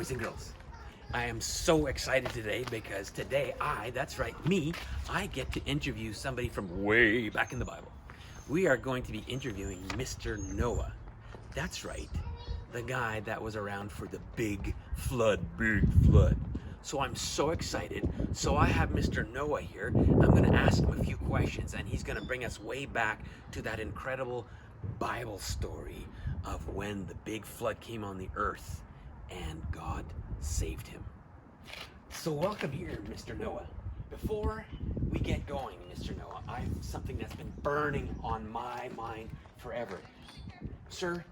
boys and girls. I am so excited today because today that's right, me, I get to interview somebody from way back in the Bible. We are going to be interviewing Mr. Noah. That's right, the guy that was around for the big flood. So I'm so excited. So I have Mr. Noah here. I'm going to ask him a few questions and he's going to bring us way back to that incredible Bible story of when the big flood came on the earth and God saved him. So welcome here, Mr. Noah. Before we get going, Mr. Noah, I have something that's been burning on my mind forever. Sir,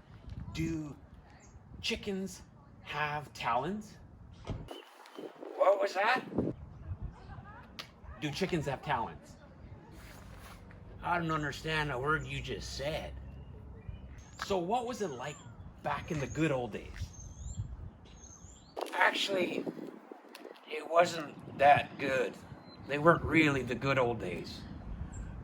do chickens have talons? What was that? Do chickens have talons? I don't understand a word you just said. So what was it like back in the good old days? Actually, it wasn't that good. They weren't really the good old days.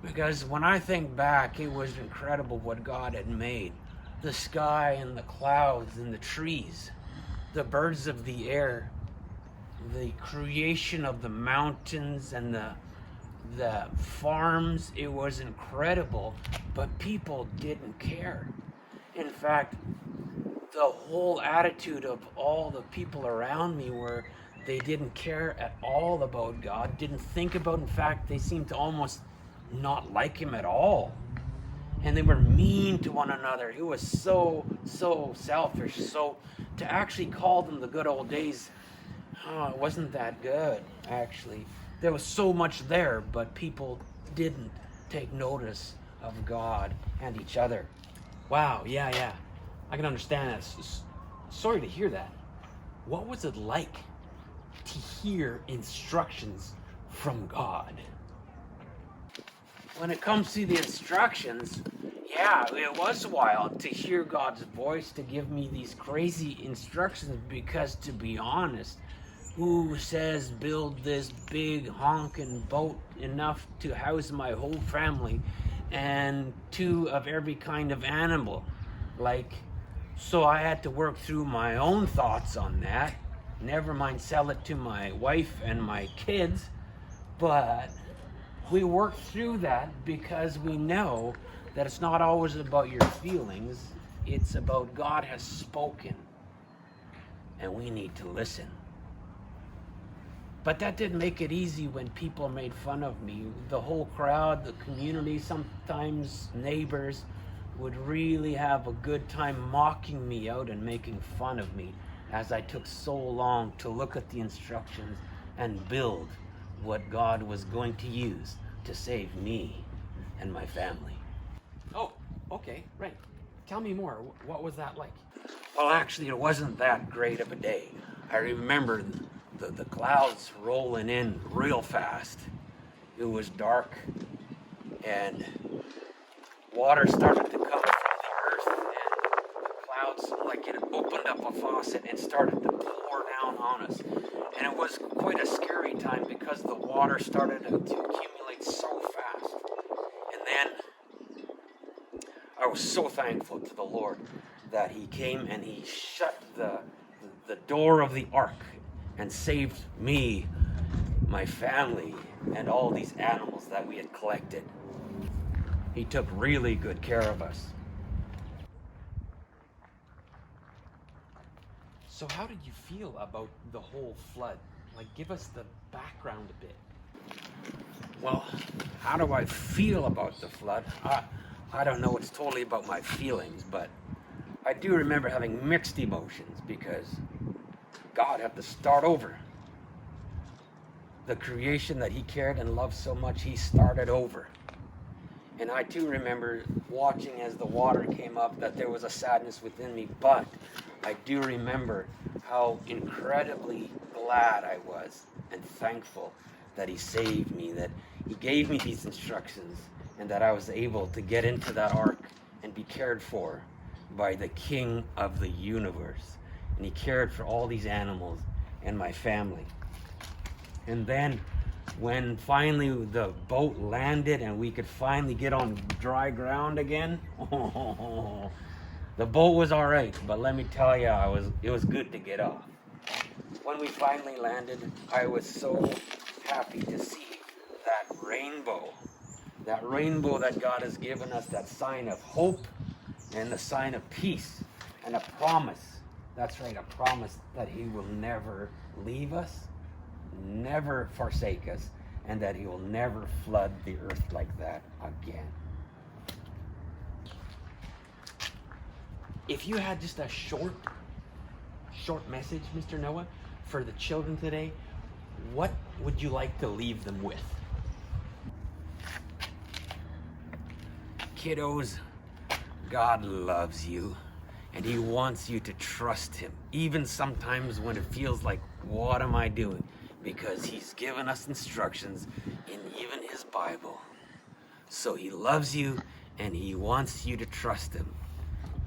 Because when I think back, it was incredible what God had made. The sky and the clouds and the trees, the birds of the air, the creation of the mountains and the farms. It was incredible, but people didn't care. In fact, the whole attitude of all the people around me were they didn't care at all about God, didn't think about, in fact, they seemed to almost not like him at all. And they were mean to one another. It was so selfish. So to actually call them the good old days, it wasn't that good, actually. There was so much there, but people didn't take notice of God and each other. Wow, yeah. I can understand that. Sorry to hear that. What was it like to hear instructions from God? When it comes to the instructions, yeah, it was wild to hear God's voice to give me these crazy instructions because, to be honest, who says build this big honking boat enough to house my whole family and 2 of every kind of animal? So I had to work through my own thoughts on that. Never mind sell it to my wife and my kids. But we worked through that because we know that it's not always about your feelings. It's about God has spoken. And we need to listen. But that didn't make it easy when people made fun of me. The whole crowd, the community, sometimes neighbors would really have a good time mocking me out and making fun of me as I took so long to look at the instructions and build what God was going to use to save me and my family. Oh, okay, right. Tell me more. What was that like? Well, actually, it wasn't that great of a day. I remember the clouds rolling in real fast. It was dark and water started to come from the earth, and the clouds, like it opened up a faucet and started to pour down on us. And it was quite a scary time because the water started to accumulate so fast. And then I was so thankful to the Lord that he came and he shut the door of the ark and saved me, my family, and all these animals that we had collected. He took really good care of us. So how did you feel about the whole flood? Give us the background a bit. Well, how do I feel about the flood? I don't know, it's totally about my feelings, but I do remember having mixed emotions because God had to start over. The creation that he cared and loved so much, he started over. And I too remember watching as the water came up that there was a sadness within me, but I do remember how incredibly glad I was and thankful that he saved me, that he gave me these instructions, and that I was able to get into that ark and be cared for by the King of the universe. And he cared for all these animals and my family. And then when finally the boat landed and we could finally get on dry ground again, the boat was all right, but let me tell you, it was good to get off. when we finally landed, I was so happy to see that rainbow. That rainbow that God has given us, that sign of hope and the sign of peace and a promise. That's right, a promise that He will never leave us, never forsake us, and that He will never flood the earth like that again. If you had just a short message, Mr. Noah, for the children today, what would you like to leave them with? Kiddos, God loves you, and He wants you to trust Him, even sometimes when it feels like, what am I doing? Because He's given us instructions in even His Bible. So He loves you, and He wants you to trust Him.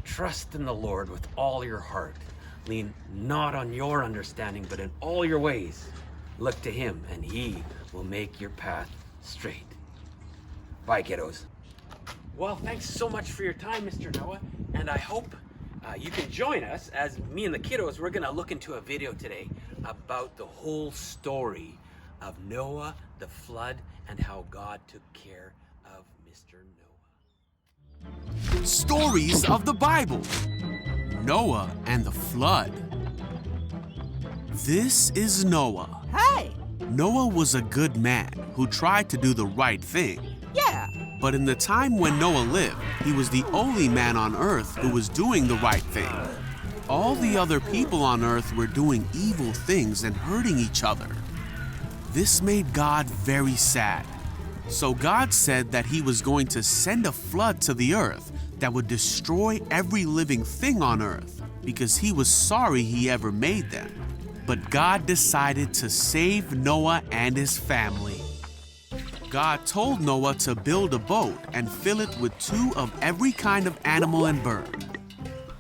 Trust in the Lord with all your heart. Lean not on your understanding, but in all your ways, look to Him, and He will make your path straight. Bye, kiddos. Well, thanks so much for your time, Mr. Noah, and I hope you can join us as me and the kiddos, we're going to look into a video today about the whole story of Noah, the flood, and how God took care of Mr. Noah. Stories of the Bible. Noah and the flood. This is Noah. Hey! Noah was a good man who tried to do the right thing. Yeah! But in the time when Noah lived, he was the only man on earth who was doing the right thing. All the other people on earth were doing evil things and hurting each other. This made God very sad. So God said that He was going to send a flood to the earth that would destroy every living thing on earth because He was sorry He ever made them. But God decided to save Noah and his family. God told Noah to build a boat and fill it with 2 of every kind of animal and bird.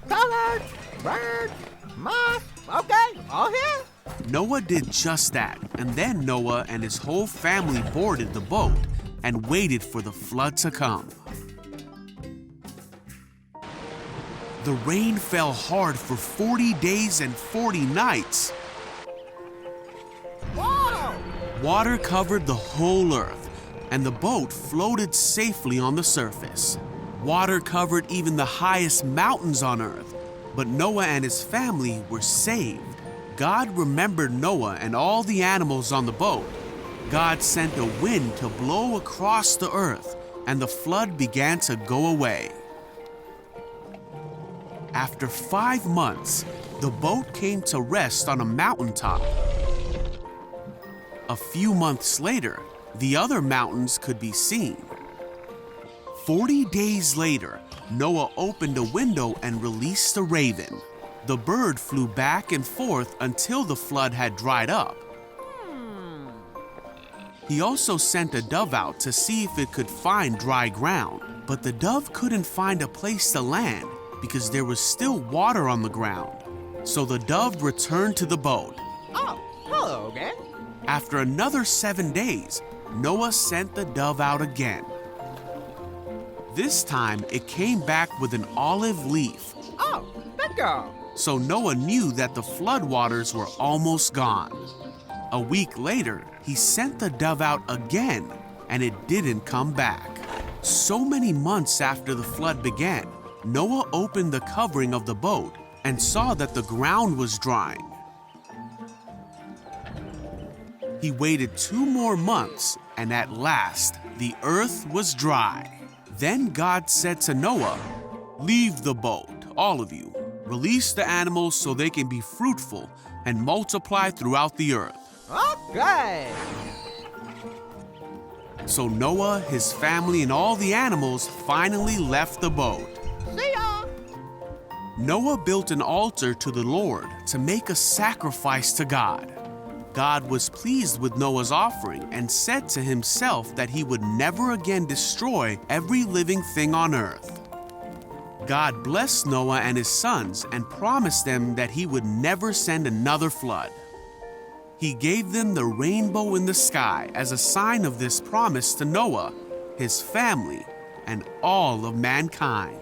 Colors, birds, moss, okay, all here? Noah did just that, and then Noah and his whole family boarded the boat and waited for the flood to come. The rain fell hard for 40 days and 40 nights. Whoa! Water covered the whole earth, and the boat floated safely on the surface. Water covered even the highest mountains on earth, but Noah and his family were saved. God remembered Noah and all the animals on the boat. God sent a wind to blow across the earth, and the flood began to go away. After 5 months, the boat came to rest on a mountaintop. A few months later, the other mountains could be seen. 40 days later, Noah opened a window and released a raven. The bird flew back and forth until the flood had dried up. He also sent a dove out to see if it could find dry ground, but the dove couldn't find a place to land because there was still water on the ground. So the dove returned to the boat. Oh, hello again. After another 7 days, Noah sent the dove out again. This time, it came back with an olive leaf. Oh, bingo. So Noah knew that the floodwaters were almost gone. A week later, he sent the dove out again, and it didn't come back. So many months after the flood began, Noah opened the covering of the boat and saw that the ground was drying. He waited 2 more months, and at last, the earth was dry. Then God said to Noah, "Leave the boat, all of you. Release the animals so they can be fruitful and multiply throughout the earth." Okay. So Noah, his family, and all the animals finally left the boat. See ya. Noah built an altar to the Lord to make a sacrifice to God. God was pleased with Noah's offering and said to himself that he would never again destroy every living thing on earth. God blessed Noah and his sons and promised them that he would never send another flood. He gave them the rainbow in the sky as a sign of this promise to Noah, his family, and all of mankind.